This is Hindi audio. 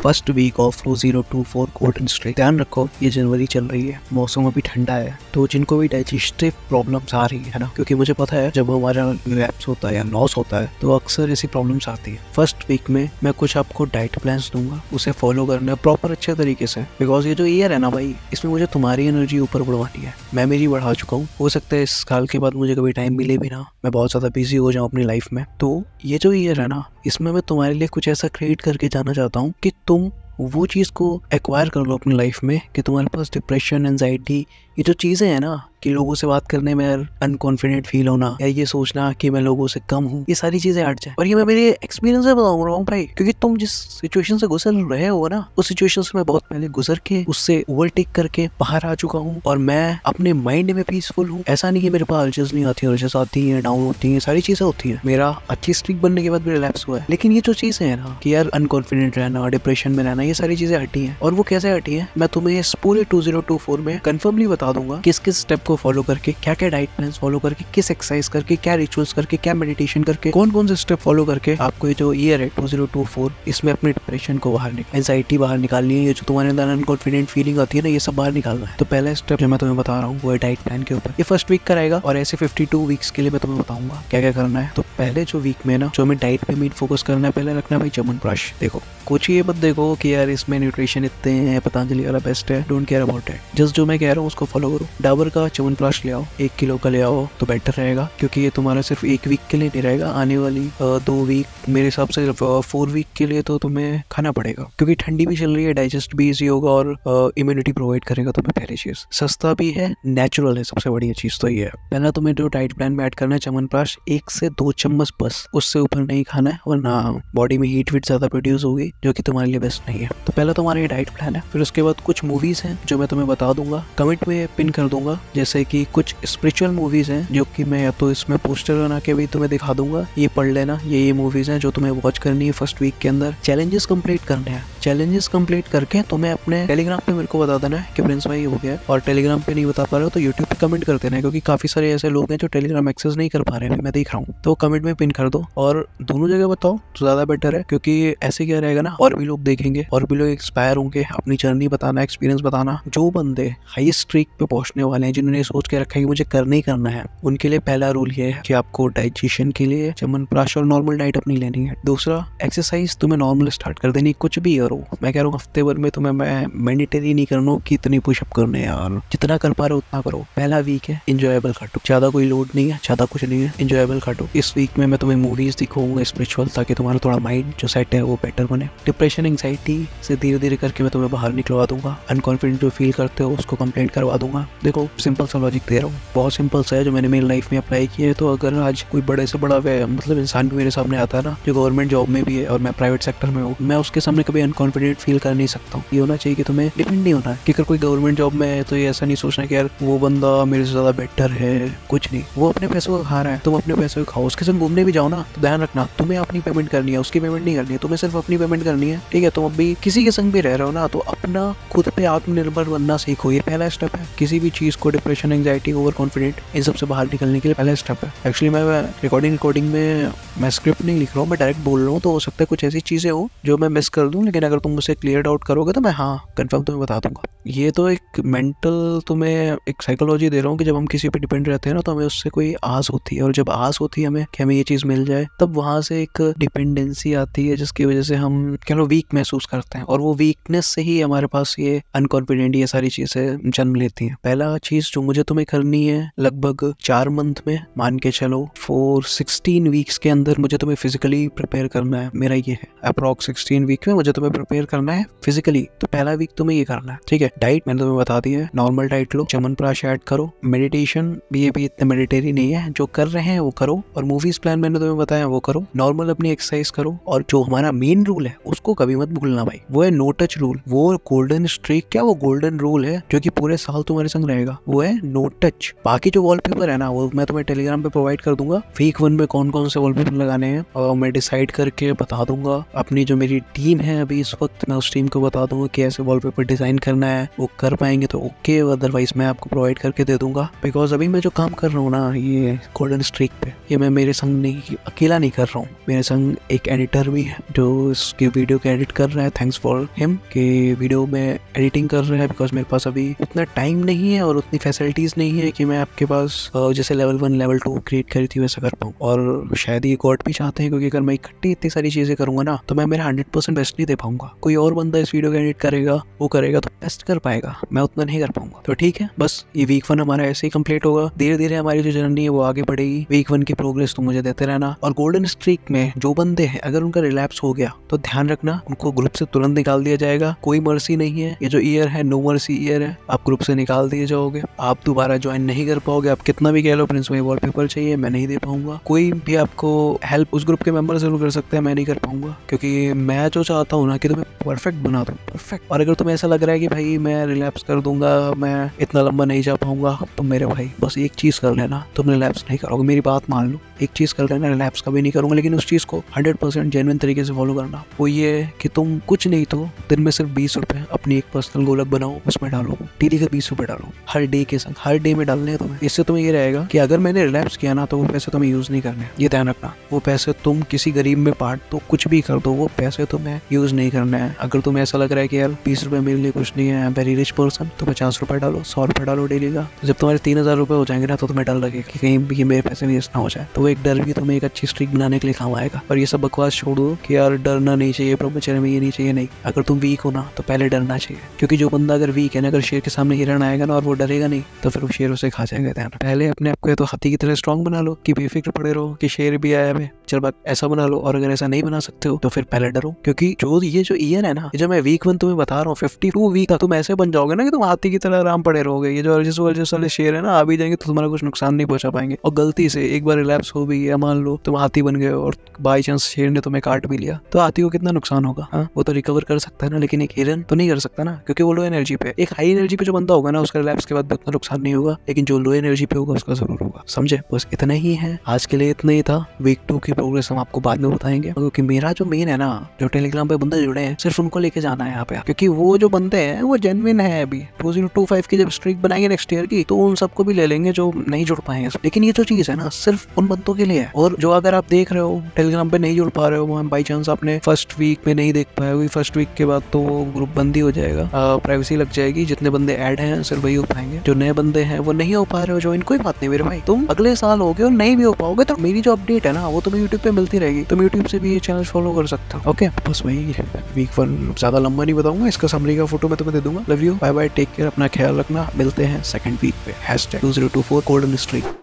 First week of 2024 golden streak. ध्यान रखो ये जनवरी चल रही है, मौसम अभी ठंडा है, तो जिनको भी डाइजेस्टिव प्रॉब्लम्स आ रही है ना, क्योंकि मुझे पता है जब हमारा लैप्स होता है या लॉस होता है तो अक्सर ऐसी प्रॉब्लम्स आती है। फर्स्ट वीक में मैं कुछ आपको डाइट प्लान्स दूंगा, उसे फॉलो करना है प्रॉपर अच्छे तरीके से, बिकॉज ये जो ईयर है ना भाई, इसमें मुझे तुम्हारी एनर्जी ऊपर बढ़वानी है। मैं मेरी बढ़ा चुका हूँ, हो सकता है इस साल के बाद मुझे कभी टाइम मिले भी ना, मैं बहुत ज्यादा बिजी हो जाऊँ अपनी लाइफ में। तो ये जो ईयर है ना, इसमें मैं तुम्हारे लिए कुछ ऐसा क्रिएट करके जाना चाहता हूँ कि तुम वो चीज़ को एक्वायर कर लो अपनी लाइफ में, कि तुम्हारे पास डिप्रेशन, एंजाइटी, ये जो चीज़ें हैं ना, कि लोगों से बात करने में अनकॉन्फिडेंट फील होना या ये सोचना कि मैं लोगों से कम हूँ, ये सारी चीज़ें हट जाए। और ये मैं मेरे एक्सपीरियंस से बताऊँ रहा हूँ भाई, क्योंकि तुम जिस सिचुएशन से गुजर रहे हो ना, उस सिचुएशन से मैं बहुत पहले गुजर के उससे ओवरटेक करके बाहर आ चुका हूँ, और मैं अपने माइंड में पीसफुल हूँ। ऐसा नहीं कि मेरे पास अलचर्स नहीं आती, अलचर्स आती हैं, डाउन होती हैं, सारी चीज़ें होती हैं। मेरा अच्छी स्ट्रीक बनने के बाद भी रिलैप्स हुआ है, लेकिन ये जो चीज़ें हैं ना कि यार अनकॉन्फिडेंट रहना, डिप्रेशन में रहना, ये सारी चीज़ें हटी हैं। और वो कैसे हटी हैं, मैं तुम्हें इस पूरे 2024 में कन्फर्मली बता दूंगा किस किस स्टेप को फॉलो करके, क्या क्या डाइट प्लान फॉलो करके, किस एक्सरसाइज करके, क्या रिचुअल्स करके, क्या मेडिटेशन करके, कौन कौन से स्टेप फॉलो करके आपको ये जो ईयर है 2024, इसमें अपने डिप्रेशन को बाहर निकाल, एंजाइटी बाहर निकालनी है, ये जो तुम्हारे अंदर अनकॉन्फिडेंट फीलिंग आती है ना, ये सब बाहर निकालना है। तो पहला स्टेप जो मैं तुम्हें बता रहा हूँ वो है डाइट प्लान के ऊपर। ये फर्स्ट वीक का रहेगा और ऐसे 52 वीक्स के लिए मैं तुम्हें बताऊंगा क्या क्या करना है। तो पहले जो वीक में ना, जो हमें डाइट पे मेन फोकस करना है, पहले रखना है भाई च्यवनप्राश। देखो कुछ ये मत देखो कि यार इसमें न्यूट्रिशन इतने हैं, पतंजलि वाला बेस्ट है, don't care about it, just जो मैं कह रहा हूँ उसको फॉलो करो। डाबर का च्यवनप्राश ले आओ, 1 किलो का ले आओ तो बेटर रहेगा, क्योंकि ये तुम्हारा सिर्फ 1 वीक के लिए नहीं रहेगा, आने वाली 2 वीक, मेरे हिसाब से 4 वीक के लिए तो तुम्हें खाना पड़ेगा, क्योंकि ठंडी भी चल रही है, डाइजेस्ट भी इजी होगा और इम्यूनिटी प्रोवाइड करेगा तुम्हें। पहली चीज सस्ता भी है, नेचुरल है, सबसे बढ़िया चीज तो ये है। पहला तुम्हें जो डाइट प्लान में ऐड करना है च्यवनप्राश, 1 से 2 चम्मच बस, उससे ऊपर नहीं खाना है, वरना बॉडी में हीट वीट ज्यादा प्रोड्यूस होगी, जो कि तुम्हारे लिए बेस्ट नहीं है। तो पहला तुम्हारा ये डाइट प्लान है। फिर उसके बाद कुछ मूवीज हैं जो मैं तुम्हें बता दूंगा, कमेंट में पिन कर दूंगा, जैसे कि कुछ स्पिरिचुअल मूवीज हैं जो कि मैं या तो इसमें पोस्टर बना के भी तुम्हें दिखा दूंगा, ये पढ़ लेना, ये मूवीज हैं जो तुम्हें वॉच करनी है फर्स्ट वीक के अंदर। चैलेंजेस कंप्लीट करने हैं, चैलेंजेस कंप्लीट करके तुम्हें अपने टेलीग्राम पे मेरे को बता देना है कि प्रिंस भाई हो गया, और टेलीग्राम पे नहीं बता पा रहे हो तो यूट्यूब पे कमेंट कर देना है, क्योंकि काफी सारे ऐसे लोग हैं जो टेलीग्राम एक्सेस नहीं कर पा रहे हैं, मैं देख रहा हूँ। तो कमेंट में पिन कर दो और दोनों जगह बताओ तो ज्यादा बेटर है, क्योंकि ऐसे क्या रहेगा ना, और भी लोग देखेंगे और भी लोग इंस्पायर होंगे, अपनी जर्नी बताना, एक्सपीरियंस बताना। जो बंदे हाई स्ट्रीक पे पहुंचने वाले हैं, जिन्होंने सोच के रखा है कि मुझे करना ही करना है, उनके लिए पहला रूल ये है कि आपको डाइजेशन के लिए च्यवनप्राश और नॉर्मल डाइट अपनी लेनी है। दूसरा, एक्सरसाइज तुम्हें नॉर्मल स्टार्ट कर देनी, कुछ भी करो। मैं कह रहा हूँ हफ्ते भर में तुम्हें मैं मैंडेटरी नहीं करना कि इतनी पुशअप करने हैं, और जितना कर पा रहे हो उतना करो। पहला वीक है, इंजॉयबल काटो, ज्यादा कोई लोड नहीं है, ज्यादा कुछ नहीं है, इंजॉयबल काटो। इस वीक में मैं तुम्हें मूवीज दिखाऊंगा स्पिरिचुअल, ताकि तुम्हारा थोड़ा माइंड जो सेट है वो बेटर बने। डिप्रेशन, एंग्जाइटी से धीरे धीरे करके मैं तुम्हें बाहर निकलवा दूंगा। अनकॉन्फिडेंट जो फील करते हो उसको कंप्लेंट करवा दूंगा। देखो सिंपल सा लॉजिक दे रहा हूँ, बहुत सिंपल सा है, जो मैंने मेरी लाइफ में अप्लाई किया है। तो अगर आज कोई बड़े से बड़ा मतलब इंसान भी मेरे सामने आता है ना, जो गवर्नमेंट जॉब में भी है और मैं प्राइवेट सेक्टर में हूँ, मैं उसके सामने कभी अनकॉन्फिडेंट फील कर नहीं सकता हूँ। ये होना चाहिए कि तुम्हें डिपेंड नहीं होना है कि अगर कोई गवर्नमेंट जॉब में है तो ये ऐसा नहीं सोचना कि यार वो बंदा मेरे से ज्यादा बेटर है, कुछ नहीं, वो अपने पैसों को खा रहा है, तुम अपने पैसों को खाओ। उसके संग घूमने भी जाओ ना, तो ध्यान रखना तुम्हें अपनी पेमेंट करनी है, उसकी पेमेंट नहीं करनी है, तुम्हें सिर्फ अपनी पेमेंट करनी है, ठीक है। तुम अभी किसी के संग भी रह रहे हो ना, तो अपना खुद पे आत्मनिर्भर बनना सीखो, ये पहला स्टेप है किसी भी चीज को, डिप्रेशन, एंग्जाइटी, ओवर कॉन्फिडेंट, इन सबसे बाहर निकलने के लिए पहला स्टेप है। एक्चुअली मैं रिकॉर्डिंग में मैं स्क्रिप्ट नहीं लिख रहा हूँ, मैं डायरेक्ट बोल रहा हूँ, तो हो सकता है कुछ ऐसी चीजें हो जो मैं मिस कर दूं, लेकिन अगर तुम मुझसे क्लियर आउट करोगे तो मैं कंफर्म तुम्हें बता दूंगा। ये तो एक मेंटल तुम्हें एक साइकोलॉजी दे रहा हूँ कि जब हम किसी पे डिपेंड रहते हैं ना, तो हमें उससे कोई आस होती है, और जब आस होती है हमें कि हमें ये चीज मिल जाए, तब वहां से एक डिपेंडेंसी आती है, जिसकी वजह से हम कह लो वीक महसूस करते हैं, और वो वीकनेस से ही हमारे पास ये अनकॉन्फिडेंट, ये सारी चीजें जन्म लेती हैं। पहला चीज जो मुझे तुम्हें करनी है, लगभग 4 मंथ में, मान के चलो 16 वीक्स के अंदर मुझे तुम्हें फिजिकली प्रिपेयर करना है। मेरा ये है अप्रॉक्स 16 वीक में मुझे तुम्हें प्रिपेयर करना है फिजिकली। तो पहला वीक तुम्हें ये करना है, ठीक है। डाइट मैंने तुम्हें बता दी है, नॉर्मल डाइट लो, च्यवनप्राश ऐड करो, मेडिटेशन भी ये भी इतने मेडिटेरी नहीं है, जो कर रहे हैं वो करो, और मूवीज प्लान मैंने तुम्हें बताया वो करो, नॉर्मल अपनी एक्सरसाइज करो, और जो हमारा मेन रूल है उसको कभी मत भूलना भाई, वो है नो टच रूल। वो गोल्डन स्ट्रीक, क्या वो गोल्डन रूल है जो कि पूरे साल तुम्हारे संग रहेगा, वो है नो टच। बाकी जो वॉलपेपर है ना, वो मैं तुम्हें टेलीग्राम पे प्रोवाइड कर दूंगा, वीक 1 में कौन कौन से वॉलपेपर लगाने हैं और मैं डिसाइड करके बता दूंगा। अपनी जो मेरी टीम है अभी उस वक्त मैं उस टीम को बता दूंगा कि ऐसे वॉलपेपर डिजाइन करना है, वो कर पाएंगे तो ओके, अदरवाइज मैं आपको प्रोवाइड करके दे दूंगा। बिकॉज अभी मैं जो काम कर रहा हूँ ना ये गोल्डन स्ट्रीक पे, ये मैं मेरे संग नहीं अकेला नहीं कर रहा हूँ, मेरे संग एक एडिटर भी है जो इसकी वीडियो को एडिट कर रहा है। थैंक्स फॉर हिम कि वीडियो में एडिटिंग कर रहा है, बिकॉज मेरे पास अभी उतना टाइम नहीं है और उतनी फैसिलिटीज नहीं है कि मैं आपके पास जैसे लेवल 1 लेवल 2 क्रिएट करी थी वैसा कर पाऊँ। और शायद ये गॉड भी चाहते हैं, क्योंकि अगर मैं इकट्ठी इतनी सारी चीजें करूंगा ना तो मैं मेरा 100% बेस्ट नहीं दे पाऊंगा। कोई और बंदा इस वीडियो को एडिट करेगा, वो करेगा तो बेस्ट कर पाएगा, मैं उतना नहीं कर पाऊंगा। तो ठीक है, बस ये वीक 1 हमारा ऐसे ही कंप्लीट होगा। धीरे धीरे हमारी जो जर्नी है वो आगे बढ़ेगी। वीक 1 की प्रोग्रेस तो मुझे देते रहना। और गोल्डन स्ट्रीक में जो बंदे हैं अगर उनका रिलैप्स हो गया तो ध्यान रखना उनको ग्रुप से तुरंत निकाल दिया जाएगा। कोई मर्सी नहीं है, ये जो ईयर है नो मर्सी ईयर है, आप ग्रुप से निकाल दिए जाओगे। आप दोबारा ज्वाइन नहीं कर पाओगे, आप कितना भी कह लो प्रिंस भाई वॉलपेपर चाहिए, मैं नहीं दे पाऊंगा। कोई भी आपको हेल्प उस ग्रुप के मेंबर जरूर कर सकते हैं, मैं नहीं कर पाऊंगा, क्योंकि मैं जो चाहता हूँ ना कि तुम्हें परफेक्ट बना दूं, परफेक्ट। और अगर तुम्हें ऐसा लग रहा है कि भाई मैं रिलैप्स कर दूंगा, मैं इतना लंबा नहीं जा पाऊंगा, तो मेरे भाई बस एक चीज कर लेना, तुम रिलैप्स नहीं करोगे, मेरी बात मान लो, एक चीज कर लेना, रिलैप्स कभी नहीं करूंगा, लेकिन उस चीज को 100% जेन्युइन तरीके से फॉलो करना। वो ये कि तुम कुछ नहीं तो दिन में सिर्फ 20 रुपए अपनी एक पर्सनल गोलक बनाओ, उसमें डालो, डेली का 20 रुपए डालो, हर डे के संग, हर डे में डालने हैं तुम्हें। इससे तुम्हें ये रहेगा कि अगर मैंने रिलैप्स किया ना तो वो पैसे तुम्हें यूज नहीं करने, ये ध्यान रखना। वो पैसे तुम किसी गरीब में बांट दो, कुछ भी कर दो, वो पैसे तुम्हें यूज नहीं करने हैं। अगर तुम्हें ऐसा लग रहा है कि यार 20 रुपए मेरे लिए कुछ नहीं है, वेरी रिच पर्सन, तो 50 रुपए डालो, 100 रुपए डालो डेली का। जब तुम्हारे 3000 रुपए हो जाएंगे ना तो तुम्हें डर लगेगा कि कहीं भी मेरे पैसे वेस्ट ना हो जाए। तो वो एक डर भी तुम्हें एक अच्छी स्ट्रीक बनाने के लिए काम आएगा। और ये सब बकवास छोड़ दो कि यार डरना नहीं चाहिए, ब्रह्मचर्य में ये नहीं चाहिए, नहीं। अगर तुम वीक हो ना तो पहले डरना चाहिए, क्योंकि जो बंदा अगर वीक है ना, अगर शेर के सामने हिरण आएगा ना और वो डरेगा नहीं तो फिर वो शेर उसे खा जाएगा। ध्यान पहले अपने आप को तो हाथी की तरह स्ट्रॉन्ग बना लो कि बेफिक्र पड़े रहो कि शेर भी आया है, चल बात ऐसा बना लो। और अगर ऐसा नहीं बना सकते हो तो फिर पहले डरो, क्योंकि ये जो ईयर है ना, जो मैं वीक 1 तुम्हें बता रहा हूँ 52 वीक तक तुम ऐसे बन जाओगे ना कि तुम हाथी की तरह आराम पड़े रहोगे। ये जो अर्जिस वाले शेर है ना, आ भी जाएंगे तो तुम्हारा कुछ नुकसान नहीं पहुंचा पाएंगे। और गलती से एक बार रिलैप्स हो भी गया, मान लो तुम हाथी बन गए और बाई चांस शेर ने तुम्हें काट भी लिया, तो हाथी को कितना नुकसान होगा? हाँ, वो तो रिकवर कर सकता है ना, लेकिन एक हिरन तो नहीं कर सकता ना, क्योंकि वो लो एनर्जी पे। एक हाई एनर्जी पे जो बंदा होगा ना उसका रिलैप्स के बाद भी उतना नुकसान नहीं होगा, लेकिन जो लो एनर्जी पे होगा उसका जरूर होगा। समझे? बस इतना ही है आज के लिए, इतना ही था। वीक 2 की प्रोग्रेस हम आपको बाद में बताएंगे, क्योंकि मेरा जो मेन है ना, जो टेलीग्राम पे बंदे जुड़े हैं, सिर्फ उनको लेके जाना है यहाँ पे, क्योंकि वो जो बंदे हैं वो जेन्युइन है। अभी 2025 की जब स्ट्रीक बनाएंगे नेक्स्ट ईयर की, तो उन सबको भी ले लेंगे जो नहीं जुड़ पाएंगे। लेकिन ये जो चीज है ना सिर्फ उन बंदों के लिए है। और जो अगर आप देख रहे हो टेलीग्राम पे नहीं जुड़ पा रहे हो, बाई चांस आपने फर्स्ट वीक में नहीं देख पाए, फर्स्ट वीक के बाद तो वो ग्रुप बंद ही हो जाएगा, प्राइवेसी लग जाएगी। जितने बंदे ऐड हैं सिर्फ वही हो पाएंगे, जो नए बंदे हैं वो नहीं हो पा रहे हो ज्वाइन, कोई बात नहीं मेरे भाई, तुम अगले साल होगे और नहीं भी हो पाओगे तो मेरी जो अपडेट है ना वो तुम्हें यूट्यूब पे मिलती रहेगी, तुम यूट्यूब से भी ये चैनल फॉलो कर सकते हो। ओके, बस वही वीक 1 ज्यादा लंबा नहीं बताऊंगा, इसका समरी का फोटो मैं तुम्हें दे दूंगा। Love you, bye bye, take care, अपना ख्याल रखना, मिलते हैं सेकंड वीक पे। #2024 गोल्डन स्ट्रीक।